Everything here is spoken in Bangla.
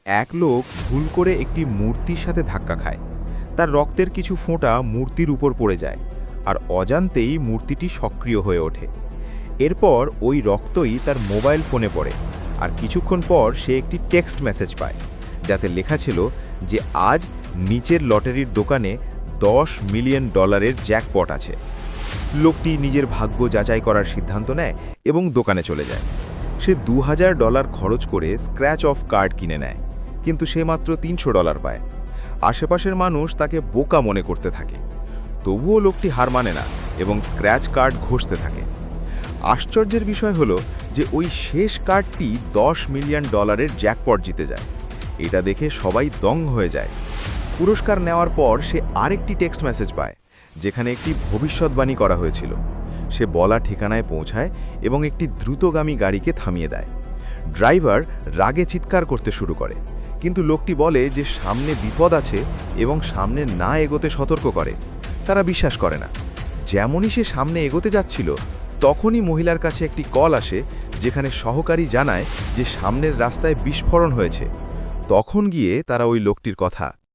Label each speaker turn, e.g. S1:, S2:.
S1: এক লোক ভুল করে একটি মূর্তির সাথে ধাক্কা খায়। তার রক্তের কিছু ফোঁটা মূর্তির উপর পড়ে যায়, আর অজান্তেই মূর্তিটি সক্রিয় হয়ে ওঠে। এরপর ওই রক্তই তার মোবাইল ফোনে পড়ে, আর কিছুক্ষণ পর সে একটি টেক্সট মেসেজ পায়, যাতে লেখা ছিল যে আজ নিচের লটারির দোকানে $10 মিলিয়ন জ্যাকপট আছে। লোকটি নিজের ভাগ্য যাচাই করার সিদ্ধান্ত নেয় এবং দোকানে চলে যায়। সে $2000 খরচ করে স্ক্র্যাচ অফ কার্ড কিনে নেয়, কিন্তু সে মাত্র $300 পায়। আশেপাশের মানুষ তাকে বোকা মনে করতে থাকে। তবুও লোকটি হার মানে না এবং স্ক্র্যাচ কার্ড ঘষতে থাকে। আশ্চর্যের বিষয় হলো যে ওই শেষ কার্ডটি $10 মিলিয়ন জ্যাকপট জিতে যায়। এটা দেখে সবাই দঙ্গ হয়ে যায়। পুরস্কার নেওয়ার পর সে আরেকটি টেক্সট মেসেজ পায়, যেখানে একটি ভবিষ্যৎবাণী করা হয়েছিল। সে বলা ঠিকানায় পৌঁছায় এবং একটি দ্রুতগামী গাড়িকে থামিয়ে দেয়। ড্রাইভার রাগে চিৎকার করতে শুরু করে, কিন্তু লোকটি বলে যে সামনে বিপদ আছে এবং সামনে না এগোতে সতর্ক করে। তারা বিশ্বাস করে না। যেমনই সে সামনে এগোতে যাচ্ছিল, তখনই মহিলার কাছে একটি কল আসে, যেখানে সহকারী জানায় যে সামনের রাস্তায় বিস্ফোরণ হয়েছে। তখন গিয়ে তারা ওই লোকটির কথা